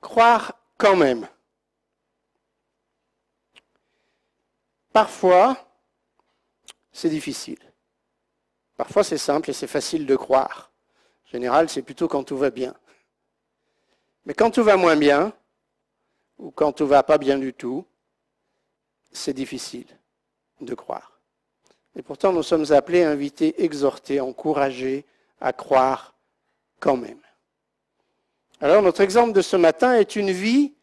croire quand même. Parfois, c'est difficile. Parfois, c'est simple et c'est facile de croire. En général, c'est plutôt quand tout va bien. Mais quand tout va moins bien, ou quand tout va pas bien du tout, c'est difficile de croire. Et pourtant, nous sommes appelés, invités, exhortés, encouragés à croire quand même. Alors, notre exemple de ce matin est une vie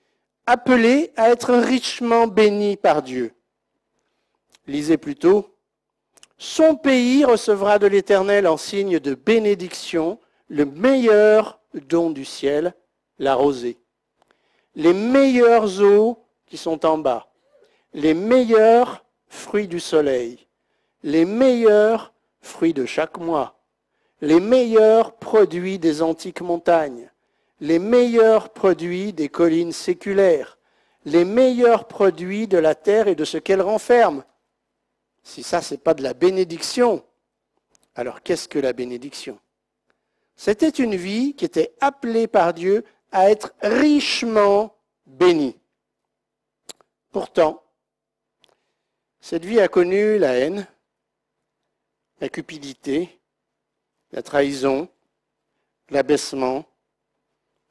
appelée à être richement bénie par Dieu. Lisez plutôt, « Son pays recevra de l'Éternel en signe de bénédiction le meilleur don du ciel, la rosée. Les meilleures eaux qui sont en bas, les meilleurs fruits du soleil, les meilleurs fruits de chaque mois, les meilleurs produits des antiques montagnes, les meilleurs produits des collines séculaires, les meilleurs produits de la terre et de ce qu'elle renferme. » Si ça, ce n'est pas de la bénédiction, alors qu'est-ce que la bénédiction? C'était une vie qui était appelée par Dieu à être richement bénie. Pourtant, cette vie a connu la haine, la cupidité, la trahison, l'abaissement,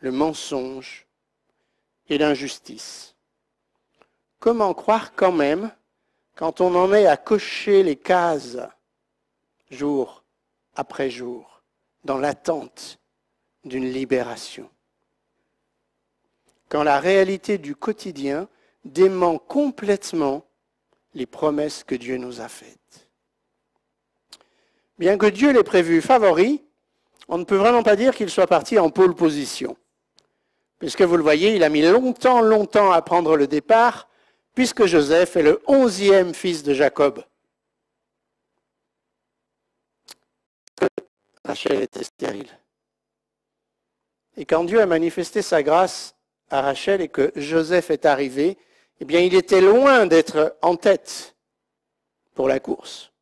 le mensonge et l'injustice. Comment croire quand même, quand on en est à cocher les cases jour après jour, dans l'attente d'une libération? Quand la réalité du quotidien dément complètement les promesses que Dieu nous a faites. Bien que Dieu l'ait prévu favori, on ne peut vraiment pas dire qu'il soit parti en pole position. Puisque vous le voyez, il a mis longtemps à prendre le départ, puisque Joseph est le 11e fils de Jacob. Rachel était stérile. Et quand Dieu a manifesté sa grâce à Rachel et que Joseph est arrivé, eh bien, il était loin d'être en tête pour la course.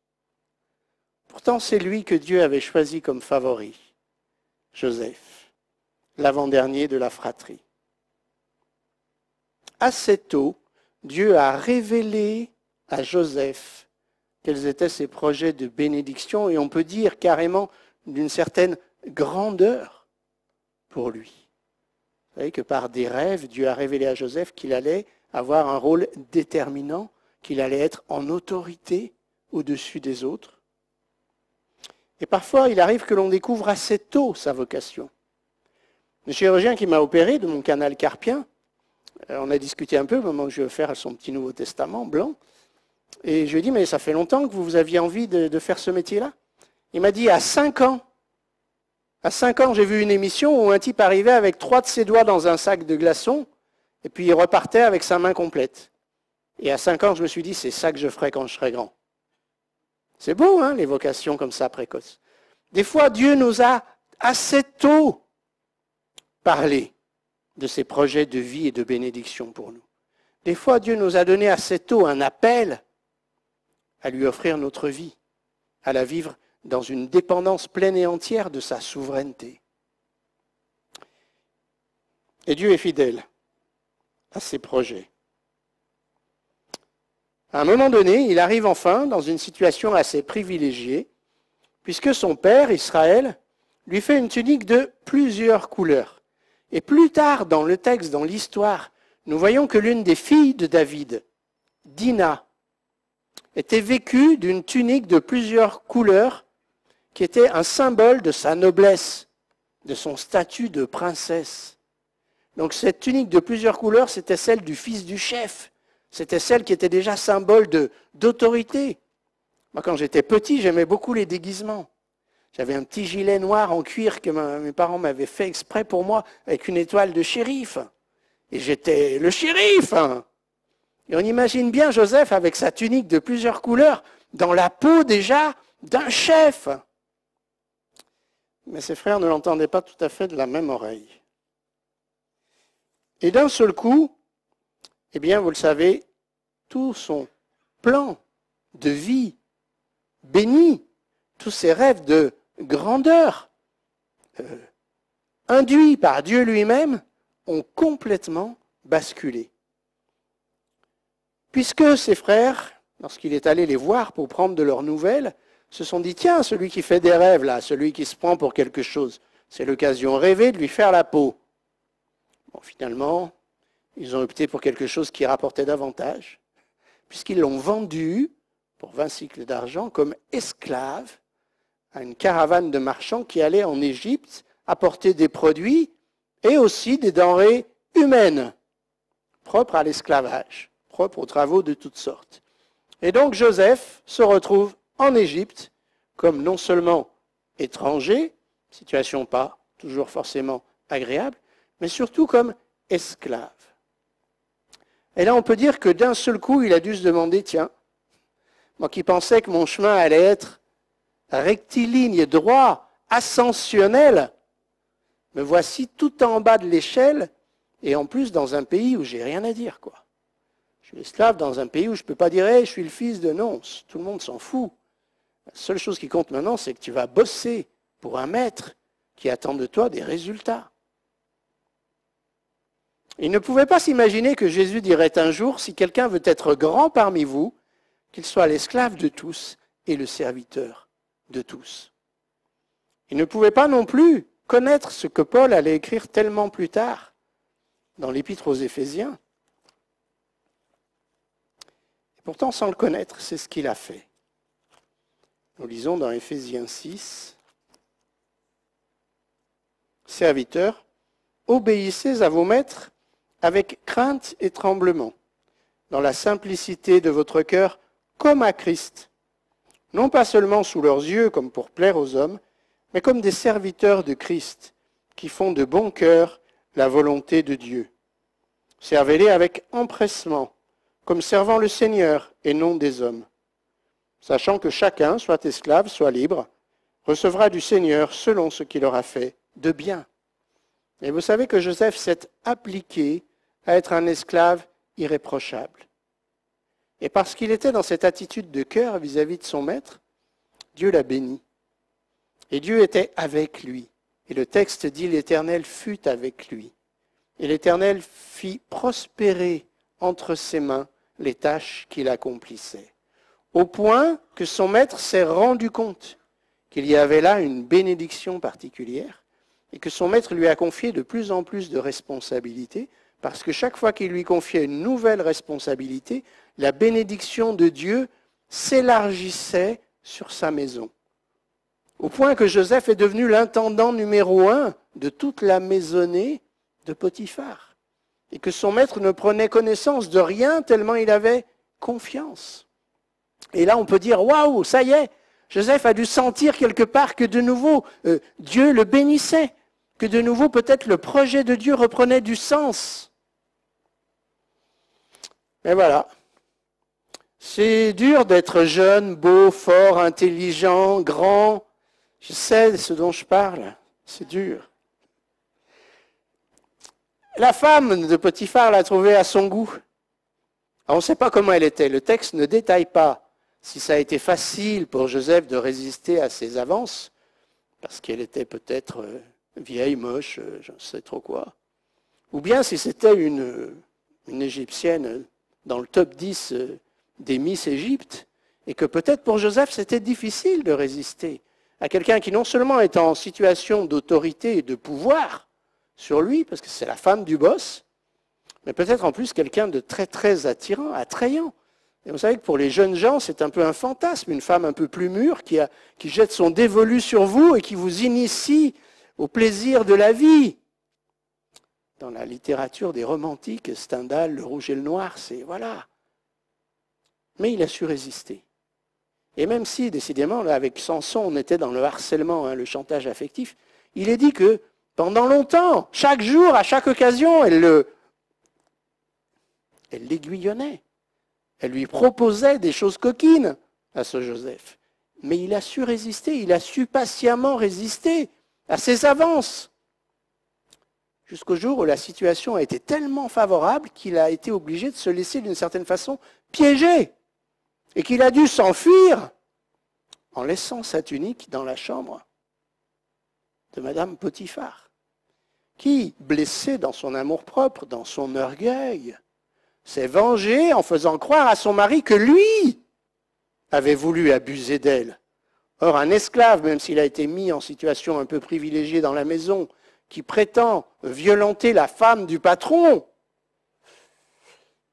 Pourtant, c'est lui que Dieu avait choisi comme favori, Joseph, l'avant-dernier de la fratrie. Assez tôt, Dieu a révélé à Joseph quels étaient ses projets de bénédiction, et on peut dire carrément d'une certaine grandeur pour lui. Vous savez que par des rêves, Dieu a révélé à Joseph qu'il allait avoir un rôle déterminant, qu'il allait être en autorité au-dessus des autres. Et parfois, il arrive que l'on découvre assez tôt sa vocation. Le chirurgien qui m'a opéré de mon canal carpien, on a discuté un peu au moment où je vais faire son petit Nouveau Testament blanc, et je lui ai dit, mais ça fait longtemps que vous aviez envie de faire ce métier-là? Il m'a dit, à 5 ans. À 5 ans, j'ai vu une émission où un type arrivait avec 3 de ses doigts dans un sac de glaçons, et puis il repartait avec sa main complète. Et à 5 ans, je me suis dit, c'est ça que je ferai quand je serai grand. C'est beau, hein, les vocations comme ça, précoces. Des fois, Dieu nous a assez tôt parlé de ses projets de vie et de bénédiction pour nous. Des fois, Dieu nous a donné assez tôt un appel à lui offrir notre vie, à la vivre dans une dépendance pleine et entière de sa souveraineté. Et Dieu est fidèle à ses projets. À un moment donné, il arrive enfin dans une situation assez privilégiée, puisque son père, Israël, lui fait une tunique de plusieurs couleurs. Et plus tard dans le texte, dans l'histoire, nous voyons que l'une des filles de David, Dina, était vêtue d'une tunique de plusieurs couleurs qui était un symbole de sa noblesse, de son statut de princesse. Donc cette tunique de plusieurs couleurs, c'était celle du fils du chef. C'était celle qui était déjà symbole d'autorité. Moi, quand j'étais petit, j'aimais beaucoup les déguisements. J'avais un petit gilet noir en cuir que mes parents m'avaient fait exprès pour moi, avec une étoile de shérif. Et j'étais le shérif. Et on imagine bien Joseph avec sa tunique de plusieurs couleurs, dans la peau déjà d'un chef. Mais ses frères ne l'entendaient pas tout à fait de la même oreille. Et d'un seul coup, eh bien, vous le savez, tout son plan de vie béni, tous ses rêves de grandeur, induits par Dieu lui-même, ont complètement basculé. Puisque ses frères, lorsqu'il est allé les voir pour prendre de leurs nouvelles, se sont dit, tiens, celui qui fait des rêves, là, celui qui se prend pour quelque chose, c'est l'occasion rêvée de lui faire la peau. Bon, finalement, ils ont opté pour quelque chose qui rapportait davantage, puisqu'ils l'ont vendu pour 20 cycles d'argent comme esclave à une caravane de marchands qui allait en Égypte apporter des produits et aussi des denrées humaines, propres à l'esclavage, propres aux travaux de toutes sortes. Et donc Joseph se retrouve en Égypte comme non seulement étranger, situation pas toujours forcément agréable, mais surtout comme esclave. Et là, on peut dire que d'un seul coup, il a dû se demander, tiens, moi qui pensais que mon chemin allait être rectiligne, droit, ascensionnel, me voici tout en bas de l'échelle, et en plus dans un pays où j'ai rien à dire, quoi. Je suis esclave dans un pays où je ne peux pas dire hey, « je suis le fils de Nonce ». Tout le monde s'en fout. La seule chose qui compte maintenant, c'est que tu vas bosser pour un maître qui attend de toi des résultats. Il ne pouvait pas s'imaginer que Jésus dirait un jour, si quelqu'un veut être grand parmi vous, qu'il soit l'esclave de tous et le serviteur de tous. Il ne pouvait pas non plus connaître ce que Paul allait écrire tellement plus tard dans l'Épître aux Éphésiens. Et pourtant, sans le connaître, c'est ce qu'il a fait. Nous lisons dans Éphésiens 6, « Serviteurs, obéissez à vos maîtres avec crainte et tremblement, dans la simplicité de votre cœur, comme à Christ, non pas seulement sous leurs yeux comme pour plaire aux hommes, mais comme des serviteurs de Christ, qui font de bon cœur la volonté de Dieu. Servez-les avec empressement, comme servant le Seigneur et non des hommes, sachant que chacun, soit esclave, soit libre, recevra du Seigneur selon ce qu'il aura fait de bien. Et vous savez que Joseph s'est appliqué à être un esclave irréprochable. Et parce qu'il était dans cette attitude de cœur vis-à-vis de son maître, Dieu l'a béni. Et Dieu était avec lui. Et le texte dit « l'Éternel fut avec lui ». Et l'Éternel fit prospérer entre ses mains les tâches qu'il accomplissait. Au point que son maître s'est rendu compte qu'il y avait là une bénédiction particulière et que son maître lui a confié de plus en plus de responsabilités parce que chaque fois qu'il lui confiait une nouvelle responsabilité, la bénédiction de Dieu s'élargissait sur sa maison. Au point que Joseph est devenu l'intendant numéro 1 de toute la maisonnée de Potiphar. Et que son maître ne prenait connaissance de rien tellement il avait confiance. Et là, on peut dire, waouh, ça y est, Joseph a dû sentir quelque part que de nouveau, Dieu le bénissait, que de nouveau, peut-être le projet de Dieu reprenait du sens. Mais voilà, c'est dur d'être jeune, beau, fort, intelligent, grand. Je sais de ce dont je parle, c'est dur. La femme de Potiphar l'a trouvée à son goût. Alors, on ne sait pas comment elle était, le texte ne détaille pas si ça a été facile pour Joseph de résister à ses avances, parce qu'elle était peut-être vieille, moche, je ne sais trop quoi, ou bien si c'était une Égyptienne dans le top 10 des Miss Égypte, et que peut-être pour Joseph c'était difficile de résister à quelqu'un qui non seulement est en situation d'autorité et de pouvoir sur lui, parce que c'est la femme du boss, mais peut-être en plus quelqu'un de très très attirant, attrayant. Et vous savez que pour les jeunes gens, c'est un peu un fantasme, une femme un peu plus mûre qui jette son dévolu sur vous et qui vous initie au plaisir de la vie. Dans la littérature des romantiques, Stendhal, Le Rouge et le Noir, c'est voilà. Mais il a su résister. Et même si, décidément, là, avec Samson, on était dans le harcèlement, le chantage affectif, il est dit que pendant longtemps, chaque jour, à chaque occasion, elle l'aiguillonnait. Elle lui proposait des choses coquines à ce Joseph. Mais il a su résister, il a su patiemment résister à ses avances. Jusqu'au jour où la situation a été tellement favorable qu'il a été obligé de se laisser d'une certaine façon piéger. Et qu'il a dû s'enfuir en laissant sa tunique dans la chambre de Madame Potiphar. qui, blessé dans son amour-propre, dans son orgueil, s'est vengé en faisant croire à son mari que lui avait voulu abuser d'elle. Or, un esclave, même s'il a été mis en situation un peu privilégiée dans la maison, qui prétend violenter la femme du patron,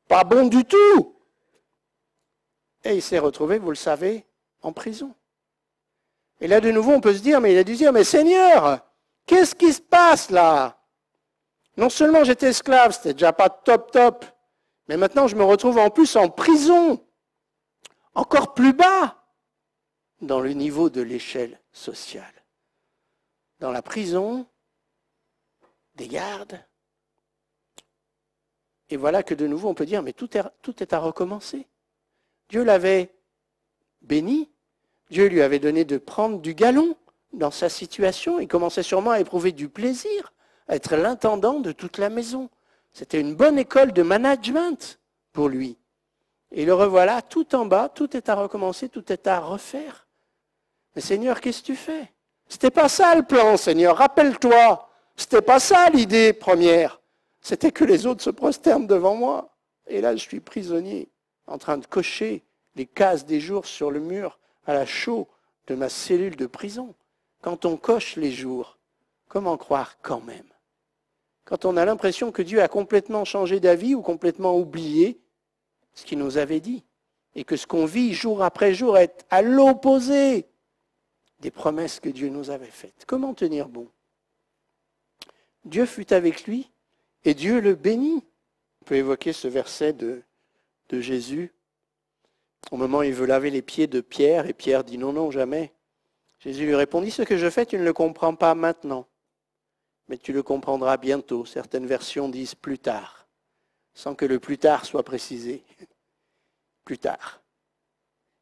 pas bon du tout. Et il s'est retrouvé, vous le savez, en prison. Et là, de nouveau, on peut se dire, mais il a dû dire, mais Seigneur, qu'est-ce qui se passe là? Non seulement j'étais esclave, c'était déjà pas top, mais maintenant je me retrouve en plus en prison, encore plus bas dans le niveau de l'échelle sociale. Dans la prison, des gardes. Et voilà que de nouveau on peut dire, mais tout est à recommencer. Dieu l'avait béni, Dieu lui avait donné de prendre du galon dans sa situation, il commençait sûrement à éprouver du plaisir, à être l'intendant de toute la maison. C'était une bonne école de management pour lui. Et le revoilà tout en bas, tout est à recommencer, tout est à refaire. Mais Seigneur, qu'est-ce que tu fais? C'était pas ça le plan, Seigneur, rappelle-toi. C'était pas ça l'idée première. C'était que les autres se prosternent devant moi. Et là, je suis prisonnier, en train de cocher les cases des jours sur le mur à la chaux de ma cellule de prison. Quand on coche les jours, comment croire quand même? Quand on a l'impression que Dieu a complètement changé d'avis ou complètement oublié ce qu'il nous avait dit, et que ce qu'on vit jour après jour est à l'opposé des promesses que Dieu nous avait faites. Comment tenir bon? Dieu fut avec lui et Dieu le bénit. On peut évoquer ce verset de Jésus. Au moment où il veut laver les pieds de Pierre, et Pierre dit non, jamais. Jésus lui répondit, ce que je fais, tu ne le comprends pas maintenant, mais tu le comprendras bientôt. Certaines versions disent plus tard, sans que le plus tard soit précisé. Plus tard.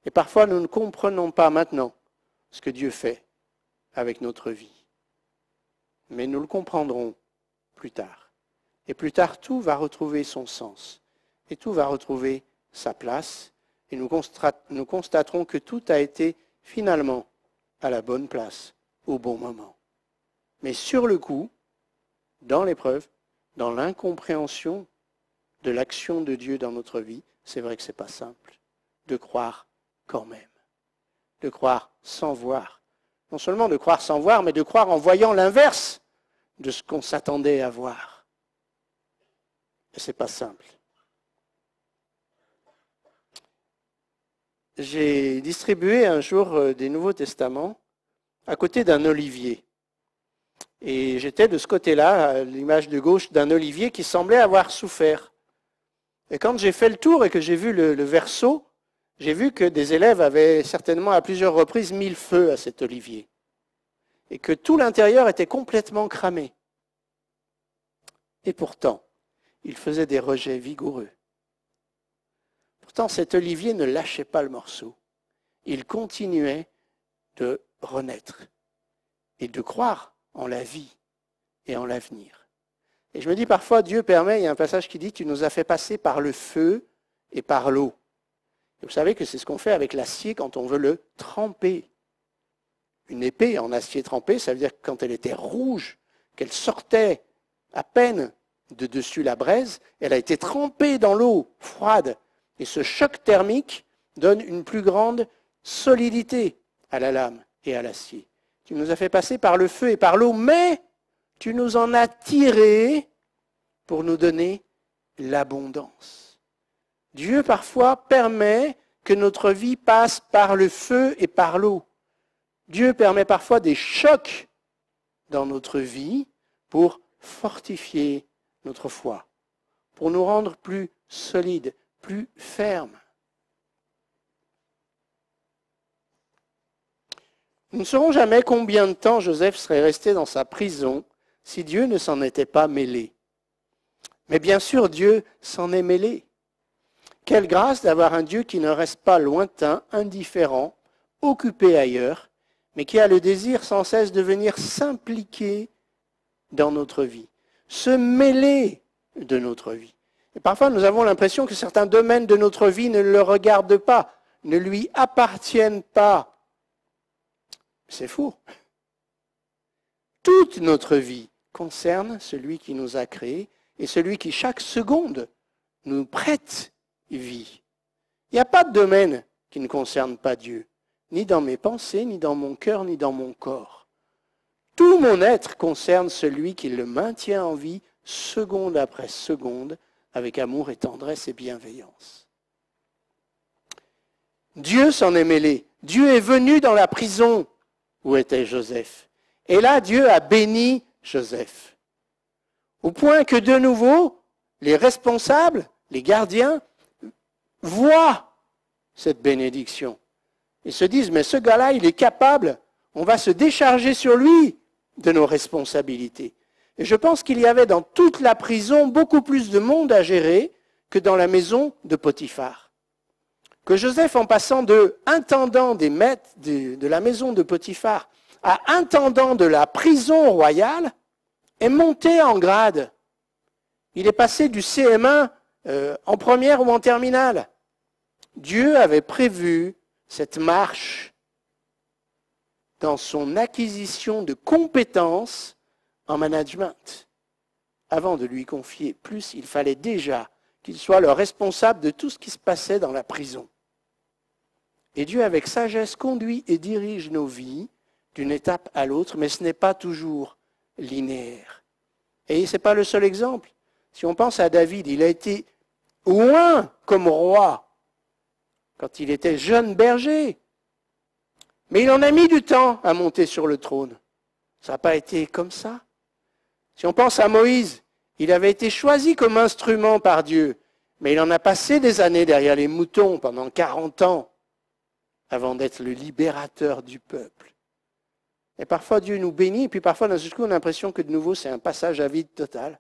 Et parfois, nous ne comprenons pas maintenant ce que Dieu fait avec notre vie. Mais nous le comprendrons plus tard. Et plus tard, tout va retrouver son sens. Et tout va retrouver sa place. Et nous constaterons que tout a été finalement à la bonne place, au bon moment. Mais sur le coup, dans l'épreuve, dans l'incompréhension de l'action de Dieu dans notre vie, c'est vrai que ce n'est pas simple de croire quand même. De croire sans voir. Non seulement de croire sans voir, mais de croire en voyant l'inverse de ce qu'on s'attendait à voir. Et ce n'est pas simple. J'ai distribué un jour des Nouveaux Testaments à côté d'un olivier. Et j'étais de ce côté-là, à l'image de gauche, d'un olivier qui semblait avoir souffert. Et quand j'ai fait le tour et que j'ai vu le verso, j'ai vu que des élèves avaient certainement à plusieurs reprises mis le feu à cet olivier. Et que tout l'intérieur était complètement cramé. Et pourtant, il faisait des rejets vigoureux. Pourtant, cet olivier ne lâchait pas le morceau. Il continuait de renaître et de croire en la vie et en l'avenir. Et je me dis parfois, Dieu permet, il y a un passage qui dit, tu nous as fait passer par le feu et par l'eau. Et vous savez que c'est ce qu'on fait avec l'acier quand on veut le tremper. Une épée en acier trempé, ça veut dire que quand elle était rouge, qu'elle sortait à peine de dessus la braise, elle a été trempée dans l'eau froide. Et ce choc thermique donne une plus grande solidité à la lame et à l'acier. Tu nous as fait passer par le feu et par l'eau, mais tu nous en as tiré pour nous donner l'abondance. Dieu parfois permet que notre vie passe par le feu et par l'eau. Dieu permet parfois des chocs dans notre vie pour fortifier notre foi, pour nous rendre plus solides, plus fermes. Nous ne saurons jamais combien de temps Joseph serait resté dans sa prison si Dieu ne s'en était pas mêlé. Mais bien sûr, Dieu s'en est mêlé. Quelle grâce d'avoir un Dieu qui ne reste pas lointain, indifférent, occupé ailleurs, mais qui a le désir sans cesse de venir s'impliquer dans notre vie, se mêler de notre vie. Et parfois, nous avons l'impression que certains domaines de notre vie ne le regardent pas, ne lui appartiennent pas. C'est faux. Toute notre vie concerne celui qui nous a créés et celui qui, chaque seconde, nous prête vie. Il n'y a pas de domaine qui ne concerne pas Dieu, ni dans mes pensées, ni dans mon cœur, ni dans mon corps. Tout mon être concerne celui qui le maintient en vie, seconde après seconde, avec amour et tendresse et bienveillance. Dieu s'en est mêlé. Dieu est venu dans la prison où était Joseph. Et là, Dieu a béni Joseph. Au point que de nouveau, les responsables, les gardiens, voient cette bénédiction. Ils se disent, mais ce gars-là, il est capable, on va se décharger sur lui de nos responsabilités. Et je pense qu'il y avait dans toute la prison beaucoup plus de monde à gérer que dans la maison de Potiphar. Que Joseph, en passant de intendant des maîtres de la maison de Potiphar à intendant de la prison royale, est monté en grade. Il est passé du CM1 en première ou en terminale. Dieu avait prévu cette marche dans son acquisition de compétences en management. Avant de lui confier plus, il fallait déjà qu'il soit le responsable de tout ce qui se passait dans la prison. Et Dieu, avec sagesse, conduit et dirige nos vies d'une étape à l'autre, mais ce n'est pas toujours linéaire. Et ce n'est pas le seul exemple. Si on pense à David, il a été loin comme roi quand il était jeune berger. Mais il en a mis du temps à monter sur le trône. Ça n'a pas été comme ça. Si on pense à Moïse, il avait été choisi comme instrument par Dieu, mais il en a passé des années derrière les moutons pendant 40 ans avant d'être le libérateur du peuple. Et parfois Dieu nous bénit, et puis parfois d'un seul coup on a l'impression que de nouveau c'est un passage à vide total,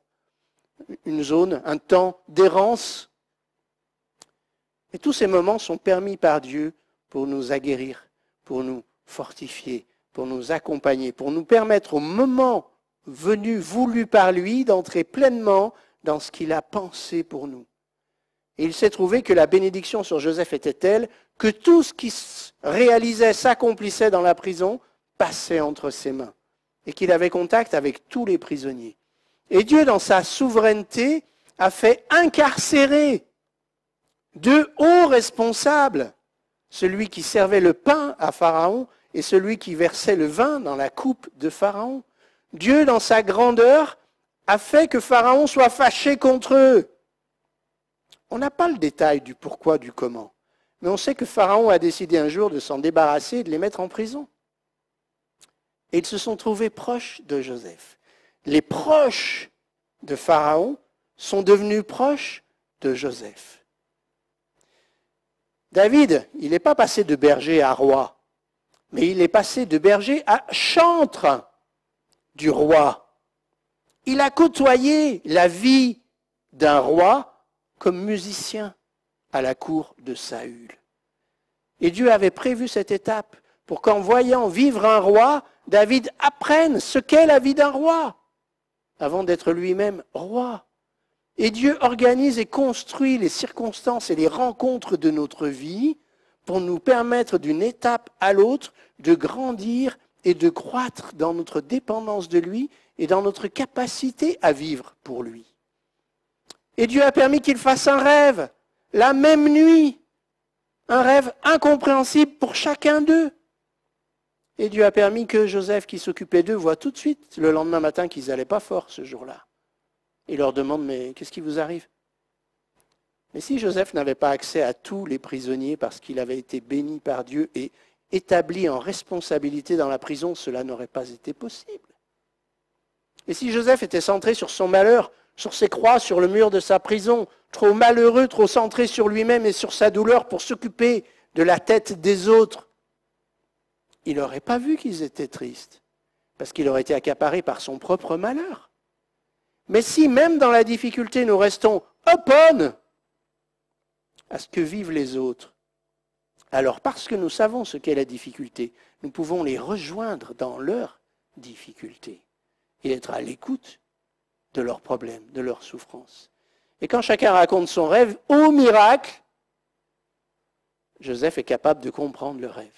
une zone, un temps d'errance. Et tous ces moments sont permis par Dieu pour nous aguerrir, pour nous fortifier, pour nous accompagner, pour nous permettre au moment venu, voulu par lui, d'entrer pleinement dans ce qu'il a pensé pour nous. Et il s'est trouvé que la bénédiction sur Joseph était telle que tout ce qui se réalisait, s'accomplissait dans la prison, passait entre ses mains. Et qu'il avait contact avec tous les prisonniers. Et Dieu, dans sa souveraineté, a fait incarcérer deux hauts responsables, celui qui servait le pain à Pharaon et celui qui versait le vin dans la coupe de Pharaon. Dieu, dans sa grandeur, a fait que Pharaon soit fâché contre eux. On n'a pas le détail du pourquoi, du comment. Mais on sait que Pharaon a décidé un jour de s'en débarrasser et de les mettre en prison. Et ils se sont trouvés proches de Joseph. Les proches de Pharaon sont devenus proches de Joseph. David, il n'est pas passé de berger à roi, mais il est passé de berger à chantre du roi. Il a côtoyé la vie d'un roi comme musicien à la cour de Saül. Et Dieu avait prévu cette étape pour qu'en voyant vivre un roi, David apprenne ce qu'est la vie d'un roi, avant d'être lui-même roi. Et Dieu organise et construit les circonstances et les rencontres de notre vie pour nous permettre d'une étape à l'autre de grandir et de croître dans notre dépendance de lui et dans notre capacité à vivre pour lui. Et Dieu a permis qu'il fasse un rêve, la même nuit, un rêve incompréhensible pour chacun d'eux. Et Dieu a permis que Joseph, qui s'occupait d'eux, voit tout de suite, le lendemain matin, qu'ils n'allaient pas fort ce jour-là. Il leur demande, mais qu'est-ce qui vous arrive? Mais si Joseph n'avait pas accès à tous les prisonniers parce qu'il avait été béni par Dieu et établi en responsabilité dans la prison, cela n'aurait pas été possible. Et si Joseph était centré sur son malheur, sur ses croix, sur le mur de sa prison, trop malheureux, trop centré sur lui-même et sur sa douleur pour s'occuper de la tête des autres, il n'aurait pas vu qu'ils étaient tristes, parce qu'il aurait été accaparé par son propre malheur. Mais si, même dans la difficulté, nous restons open à ce que vivent les autres, alors parce que nous savons ce qu'est la difficulté, nous pouvons les rejoindre dans leur difficulté et être à l'écoute de leurs problèmes, de leurs souffrances. Et quand chacun raconte son rêve, au miracle, Joseph est capable de comprendre le rêve,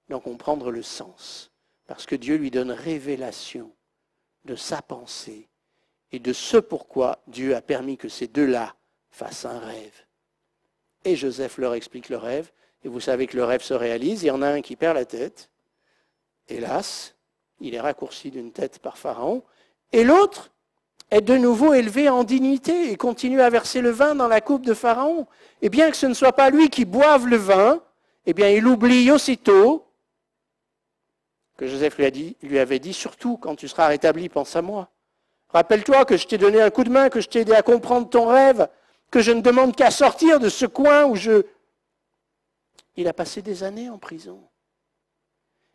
d'en comprendre le sens, parce que Dieu lui donne révélation de sa pensée et de ce pourquoi Dieu a permis que ces deux-là fassent un rêve. Et Joseph leur explique le rêve, et vous savez que le rêve se réalise, il y en a un qui perd la tête, hélas, il est raccourci d'une tête par Pharaon, et l'autre est de nouveau élevé en dignité et continue à verser le vin dans la coupe de Pharaon. Et bien que ce ne soit pas lui qui boive le vin, eh bien il oublie aussitôt que Joseph lui avait dit, surtout quand tu seras rétabli, pense à moi. Rappelle-toi que je t'ai donné un coup de main, que je t'ai aidé à comprendre ton rêve, que je ne demande qu'à sortir de ce coin où je... Il a passé des années en prison.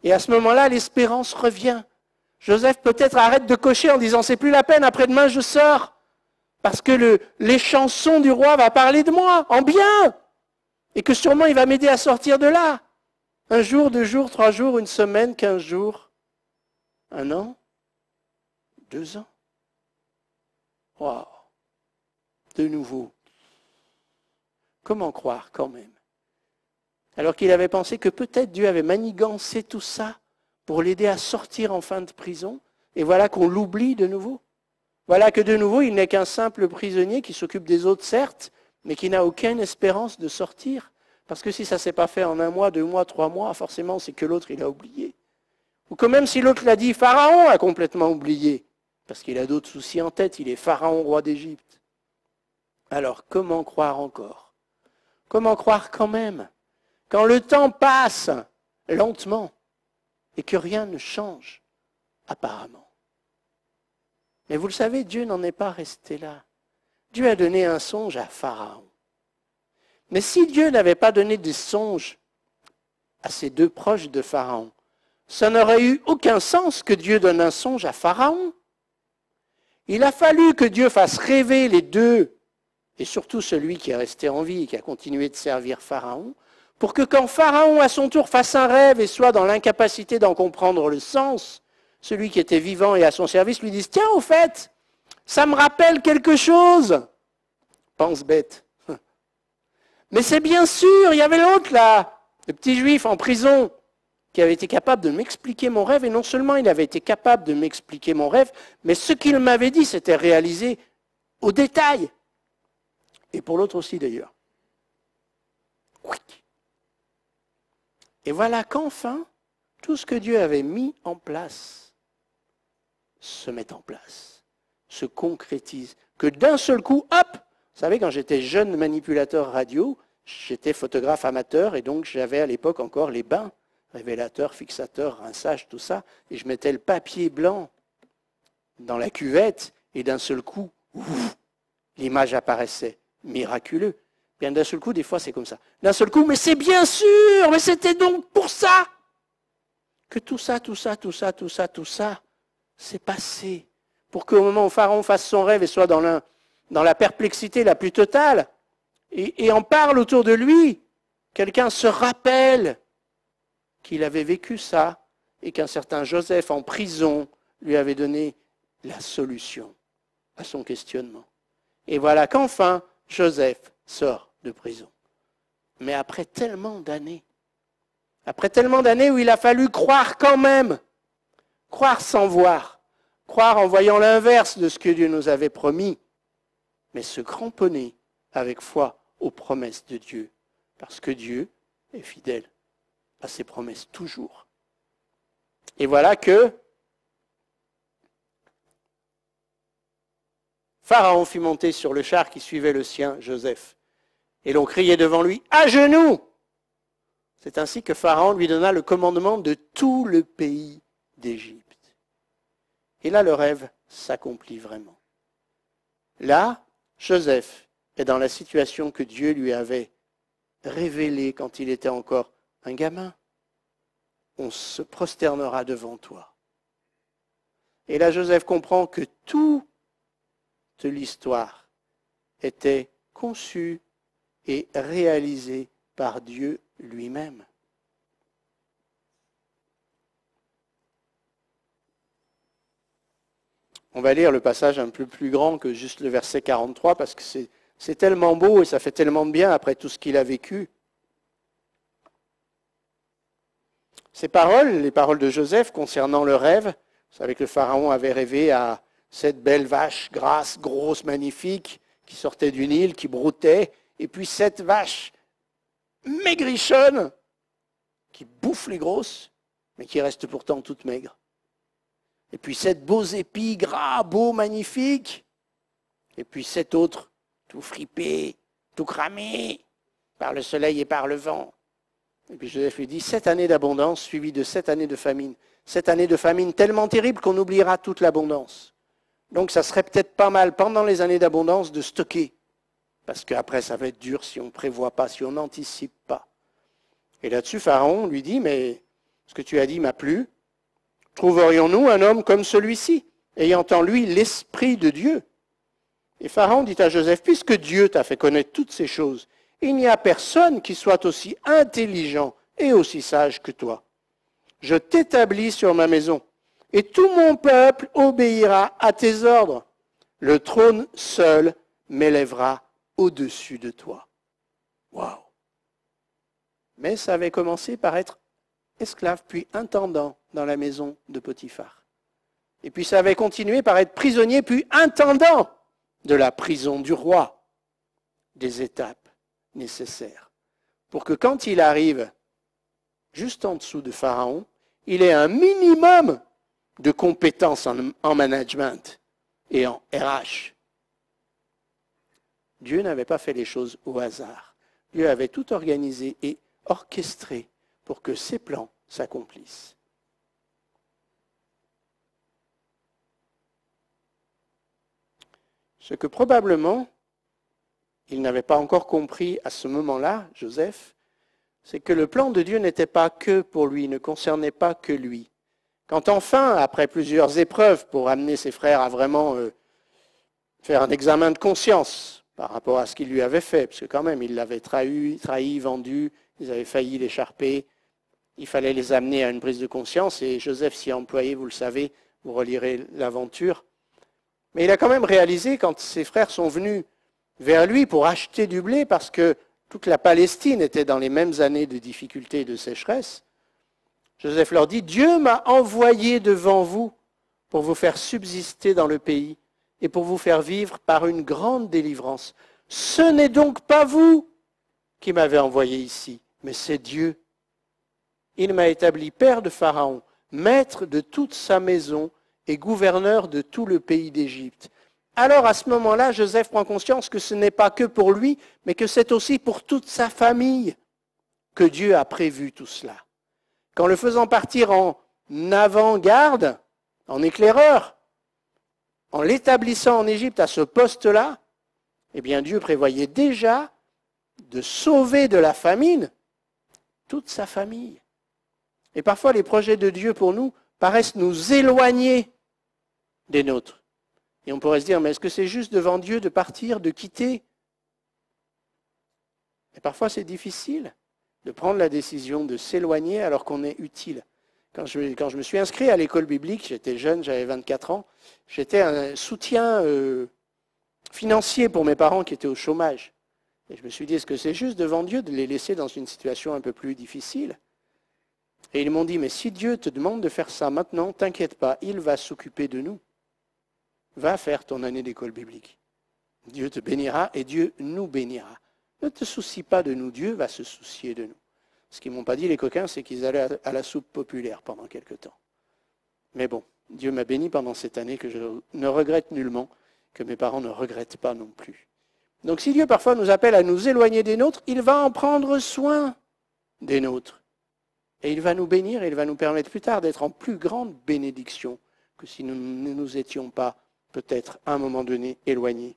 Et à ce moment-là, l'espérance revient. Joseph peut-être arrête de cocher en disant « c'est plus la peine, après-demain je sors ». Parce que les chansons du roi vont parler de moi, en bien. Et que sûrement il va m'aider à sortir de là. Un jour, 2 jours, 3 jours, une semaine, 15 jours, 1 an, 2 ans. Waouh! De nouveau. Comment croire quand même? Alors qu'il avait pensé que peut-être Dieu avait manigancé tout ça pour l'aider à sortir enfin de prison. Et voilà qu'on l'oublie de nouveau. Voilà que de nouveau, il n'est qu'un simple prisonnier qui s'occupe des autres, certes, mais qui n'a aucune espérance de sortir. Parce que si ça ne s'est pas fait en 1 mois, 2 mois, 3 mois, forcément c'est que l'autre il a oublié. Ou que même si l'autre l'a dit, Pharaon a complètement oublié. Parce qu'il a d'autres soucis en tête, il est Pharaon, roi d'Égypte. Alors comment croire encore? Comment croire quand même? Quand le temps passe lentement et que rien ne change, apparemment. Mais vous le savez, Dieu n'en est pas resté là. Dieu a donné un songe à Pharaon. Mais si Dieu n'avait pas donné des songes à ces 2 proches de Pharaon, ça n'aurait eu aucun sens que Dieu donne un songe à Pharaon. Il a fallu que Dieu fasse rêver les 2, et surtout celui qui est resté en vie et qui a continué de servir Pharaon, pour que quand Pharaon à son tour fasse un rêve et soit dans l'incapacité d'en comprendre le sens, celui qui était vivant et à son service lui dise « Tiens, au fait, ça me rappelle quelque chose !» Pense bête. Mais c'est bien sûr, il y avait l'autre là, le petit juif en prison, qui avait été capable de m'expliquer mon rêve, et non seulement il avait été capable de m'expliquer mon rêve, mais ce qu'il m'avait dit, c'était réalisé au détail. Et pour l'autre aussi d'ailleurs. Oui. Et voilà qu'enfin, tout ce que Dieu avait mis en place se met en place, se concrétise. Que d'un seul coup, hop, vous savez, quand j'étais jeune manipulateur radio, j'étais photographe amateur et donc j'avais à l'époque encore les bains, révélateur, fixateur, rinçage, tout ça, et je mettais le papier blanc dans la cuvette et d'un seul coup, l'image apparaissait. Miraculeux. Bien d'un seul coup, des fois c'est comme ça. D'un seul coup, mais c'est bien sûr, mais c'était donc pour ça que tout ça s'est passé. Pour qu'au moment où Pharaon fasse son rêve et soit dans la perplexité la plus totale, et en parle autour de lui, quelqu'un se rappelle qu'il avait vécu ça et qu'un certain Joseph en prison lui avait donné la solution à son questionnement. Et voilà qu'enfin, Joseph sort de prison. Mais après tellement d'années où il a fallu croire quand même, croire sans voir, croire en voyant l'inverse de ce que Dieu nous avait promis, mais se cramponner avec foi aux promesses de Dieu, parce que Dieu est fidèle à ses promesses toujours. Et voilà que Pharaon fit monter sur le char qui suivait le sien, Joseph, et l'on criait devant lui, « À genoux !» C'est ainsi que Pharaon lui donna le commandement de tout le pays d'Égypte. Et là, le rêve s'accomplit vraiment. Là, Joseph est dans la situation que Dieu lui avait révélée quand il était encore un gamin. On se prosternera devant toi. Et là, Joseph comprend que toute l'histoire était conçue et réalisée par Dieu lui-même. On va lire le passage un peu plus grand que juste le verset 43 parce que c'est tellement beau et ça fait tellement de bien après tout ce qu'il a vécu. Ces paroles, les paroles de Joseph concernant le rêve, Vous savez que le Pharaon avait rêvé à cette belle vache grasse, grosse, magnifique, qui sortait du Nil, qui broutait, et puis cette vache maigrichonne, qui bouffe les grosses, mais qui reste pourtant toute maigre. Et puis cette beaux épis, gras, beau, magnifique, et puis cet autre, tout fripé, tout cramé, par le soleil et par le vent. Et puis Joseph lui dit, 7 années d'abondance suivies de 7 années de famine. 7 années de famine tellement terrible qu'on oubliera toute l'abondance. Donc ça serait peut-être pas mal pendant les années d'abondance de stocker. Parce qu'après ça va être dur si on ne prévoit pas, si on n'anticipe pas. Et là-dessus, Pharaon lui dit, mais ce que tu as dit m'a plu. Trouverions-nous un homme comme celui-ci, ayant en lui l'Esprit de Dieu? Et Pharaon dit à Joseph, puisque Dieu t'a fait connaître toutes ces choses, il n'y a personne qui soit aussi intelligent et aussi sage que toi. Je t'établis sur ma maison, et tout mon peuple obéira à tes ordres. Le trône seul m'élèvera au-dessus de toi. Waouh! Mais ça avait commencé par être esclave, puis intendant dans la maison de Potiphar. Et puis ça avait continué par être prisonnier, puis intendant de la prison du roi. Des étapes nécessaires pour que quand il arrive juste en dessous de Pharaon, il ait un minimum de compétences en management et en RH. Dieu n'avait pas fait les choses au hasard. Dieu avait tout organisé et orchestré pour que ses plans s'accomplissent. Ce que probablement il n'avait pas encore compris à ce moment-là, Joseph, c'est que le plan de Dieu n'était pas que pour lui, ne concernait pas que lui. Quand enfin, après plusieurs épreuves pour amener ses frères à vraiment faire un examen de conscience par rapport à ce qu'il lui avait fait, parce que quand même, il l'avait trahi, vendu, ils avaient failli l'écharper, il fallait les amener à une prise de conscience, et Joseph s'y est employé, vous le savez, vous relirez l'aventure. Mais il a quand même réalisé, quand ses frères sont venus vers lui pour acheter du blé, parce que toute la Palestine était dans les mêmes années de difficultés et de sécheresse, Joseph leur dit, Dieu m'a envoyé devant vous pour vous faire subsister dans le pays et pour vous faire vivre par une grande délivrance. Ce n'est donc pas vous qui m'avez envoyé ici, mais c'est Dieu. Il m'a établi père de Pharaon, maître de toute sa maison et gouverneur de tout le pays d'Égypte. Alors à ce moment-là, Joseph prend conscience que ce n'est pas que pour lui, mais que c'est aussi pour toute sa famille que Dieu a prévu tout cela. Qu'en le faisant partir en avant-garde, en éclaireur, en l'établissant en Égypte à ce poste-là, eh bien Dieu prévoyait déjà de sauver de la famine toute sa famille. Et parfois les projets de Dieu pour nous paraissent nous éloigner des nôtres. Et on pourrait se dire, mais est-ce que c'est juste devant Dieu de partir, de quitter? Et parfois c'est difficile de prendre la décision de s'éloigner alors qu'on est utile. Quand je me suis inscrit à l'école biblique, j'étais jeune, j'avais 24 ans, j'étais un soutien financier pour mes parents qui étaient au chômage. Et je me suis dit, est-ce que c'est juste devant Dieu de les laisser dans une situation un peu plus difficile? Et ils m'ont dit, mais si Dieu te demande de faire ça maintenant, t'inquiète pas, il va s'occuper de nous. Va faire ton année d'école biblique. Dieu te bénira et Dieu nous bénira. Ne te soucie pas de nous, Dieu va se soucier de nous. Ce qu'ils ne m'ont pas dit, les coquins, c'est qu'ils allaient à la soupe populaire pendant quelque temps. Mais bon, Dieu m'a béni pendant cette année que je ne regrette nullement, que mes parents ne regrettent pas non plus. Donc si Dieu parfois nous appelle à nous éloigner des nôtres, il va en prendre soin des nôtres. Et il va nous bénir et il va nous permettre plus tard d'être en plus grande bénédiction que si nous ne nous étions pas peut-être à un moment donné éloignés.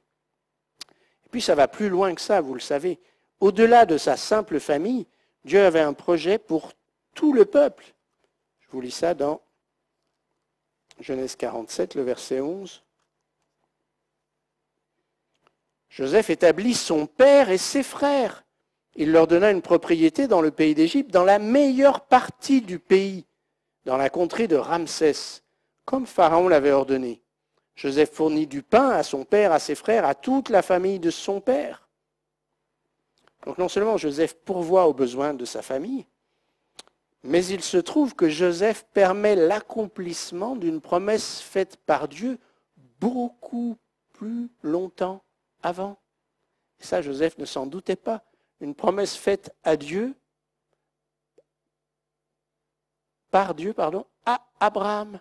Et puis ça va plus loin que ça, vous le savez. Au-delà de sa simple famille, Dieu avait un projet pour tout le peuple. Je vous lis ça dans Genèse 47, le verset 11. Joseph établit son père et ses frères. Il leur donna une propriété dans le pays d'Égypte, dans la meilleure partie du pays, dans la contrée de Ramsès, comme Pharaon l'avait ordonné. Joseph fournit du pain à son père, à ses frères, à toute la famille de son père. Donc non seulement Joseph pourvoit aux besoins de sa famille, Mais il se trouve que Joseph permet l'accomplissement d'une promesse faite par Dieu beaucoup plus longtemps avant. Et ça, Joseph ne s'en doutait pas. Une promesse faite à Dieu, par Dieu, pardon, à Abraham.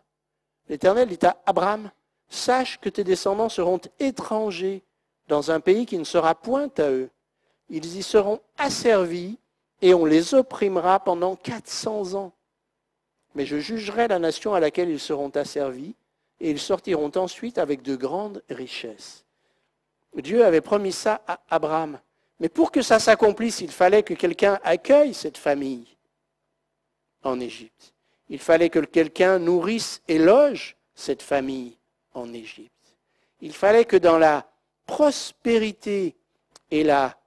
L'Éternel dit à Abraham, « Sache que tes descendants seront étrangers dans un pays qui ne sera point à eux. Ils y seront asservis et on les opprimera pendant 400 ans. Mais je jugerai la nation à laquelle ils seront asservis et ils sortiront ensuite avec de grandes richesses. » Dieu avait promis ça à Abraham. Mais pour que ça s'accomplisse, il fallait que quelqu'un accueille cette famille en Égypte. Il fallait que quelqu'un nourrisse et loge cette famille en Égypte. Il fallait que dans la prospérité et la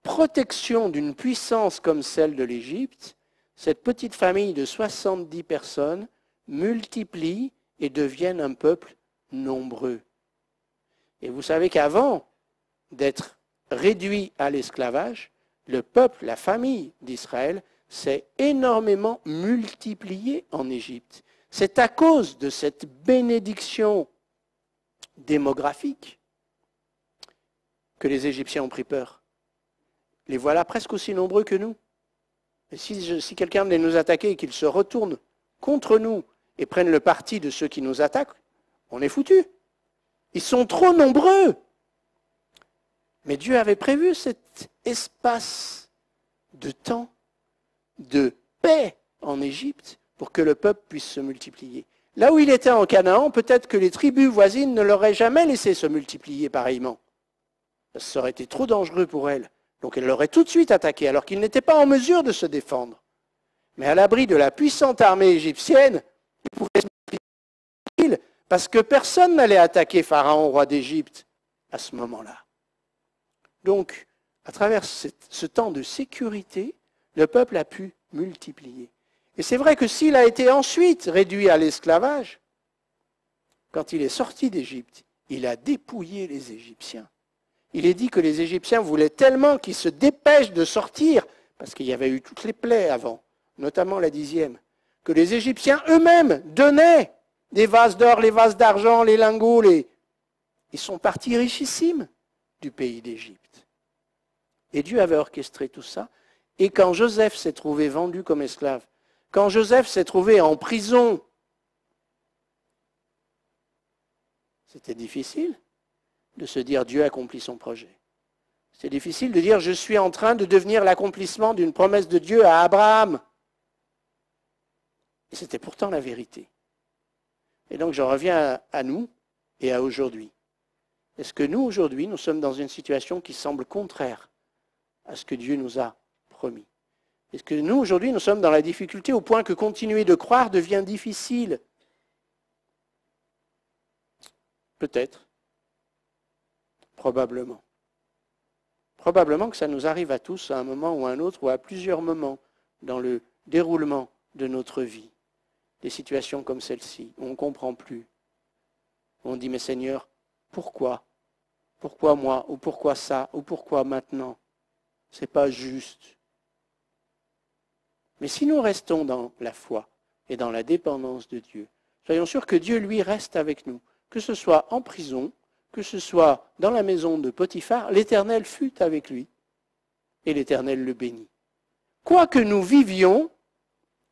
protection d'une puissance comme celle de l'Égypte, cette petite famille de 70 personnes multiplie et devienne un peuple nombreux. Et vous savez qu'avant d'être réduit à l'esclavage, le peuple, la famille d'Israël, s'est énormément multiplié en Égypte. C'est à cause de cette bénédiction démographique que les Égyptiens ont pris peur. Les voilà presque aussi nombreux que nous. Et si quelqu'un venait nous attaquer et qu'il se retourne contre nous et prenne le parti de ceux qui nous attaquent, on est foutus. Ils sont trop nombreux. Mais Dieu avait prévu cet espace de temps, de paix en Égypte pour que le peuple puisse se multiplier. Là où il était en Canaan, peut-être que les tribus voisines ne l'auraient jamais laissé se multiplier pareillement. Ça aurait été trop dangereux pour elles. Donc elle l'aurait tout de suite attaqué, alors qu'il n'était pas en mesure de se défendre. Mais à l'abri de la puissante armée égyptienne, il pouvait se multiplier parce que personne n'allait attaquer Pharaon, roi d'Égypte, à ce moment-là. Donc, à travers ce temps de sécurité, le peuple a pu multiplier. Et c'est vrai que s'il a été ensuite réduit à l'esclavage, quand il est sorti d'Égypte, il a dépouillé les Égyptiens. Il est dit que les Égyptiens voulaient tellement qu'ils se dépêchent de sortir, parce qu'il y avait eu toutes les plaies avant, notamment la 10e, que les Égyptiens eux-mêmes donnaient des vases d'or, les vases d'argent, les lingots. Ils sont partis richissimes du pays d'Égypte. Et Dieu avait orchestré tout ça. Et quand Joseph s'est trouvé vendu comme esclave, quand Joseph s'est trouvé en prison, c'était difficile de se dire Dieu accomplit son projet. C'est difficile de dire je suis en train de devenir l'accomplissement d'une promesse de Dieu à Abraham. Et c'était pourtant la vérité. Et donc je reviens à nous et à aujourd'hui. Est-ce que nous, aujourd'hui, nous sommes dans une situation qui semble contraire à ce que Dieu nous a promis? Est-ce que nous, aujourd'hui, nous sommes dans la difficulté au point que continuer de croire devient difficile? Peut-être. Probablement. Probablement que ça nous arrive à tous à un moment ou à un autre, ou à plusieurs moments dans le déroulement de notre vie. Des situations comme celle-ci, où on ne comprend plus. On dit, mais Seigneur, pourquoi? Pourquoi moi? Ou pourquoi ça? Ou pourquoi maintenant? Ce n'est pas juste. Mais si nous restons dans la foi et dans la dépendance de Dieu, soyons sûrs que Dieu, lui, reste avec nous. Que ce soit en prison, que ce soit dans la maison de Potiphar, l'Éternel fut avec lui et l'Éternel le bénit. Quoi que nous vivions,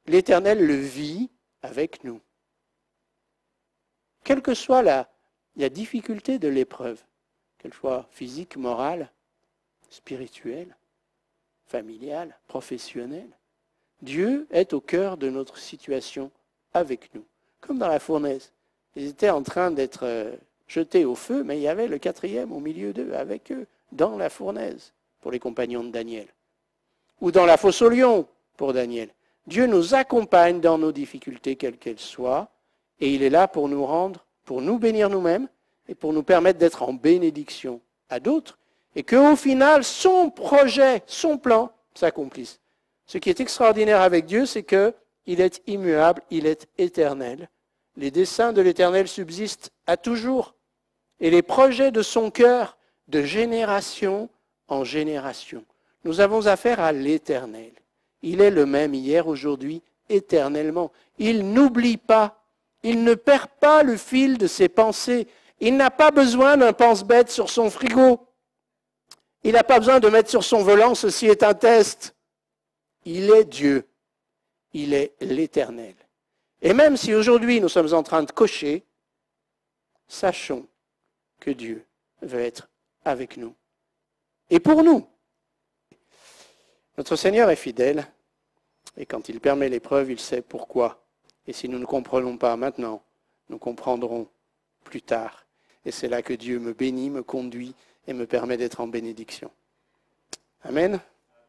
l'Éternel le vit avec nous. Quelle que soit la difficulté de l'épreuve, qu'elle soit physique, morale, spirituelle, familiale, professionnelle, Dieu est au cœur de notre situation avec nous. Comme dans la fournaise. Ils étaient en train d'être jetés au feu, mais il y avait le 4e au milieu d'eux, avec eux, dans la fournaise, pour les compagnons de Daniel. Ou dans la fosse aux lions, pour Daniel. Dieu nous accompagne dans nos difficultés, quelles qu'elles soient, et il est là pour nous rendre, pour nous bénir nous-mêmes, et pour nous permettre d'être en bénédiction à d'autres, et qu'au final, son projet, son plan s'accomplisse. Ce qui est extraordinaire avec Dieu, c'est qu'il est immuable, il est éternel. Les desseins de l'Éternel subsistent à toujours, et les projets de son cœur, de génération en génération. Nous avons affaire à l'Éternel. Il est le même hier, aujourd'hui éternellement. Il n'oublie pas. Il ne perd pas le fil de ses pensées. Il n'a pas besoin d'un pense-bête sur son frigo. Il n'a pas besoin de mettre sur son volant « Ceci est un test ». Il est Dieu. Il est l'Éternel. Et même si aujourd'hui nous sommes en train de cocher, sachons que Dieu veut être avec nous. Et pour nous, notre Seigneur est fidèle, et quand il permet l'épreuve, il sait pourquoi. Et si nous ne comprenons pas maintenant, nous comprendrons plus tard. Et c'est là que Dieu me bénit, me conduit et me permet d'être en bénédiction. Amen.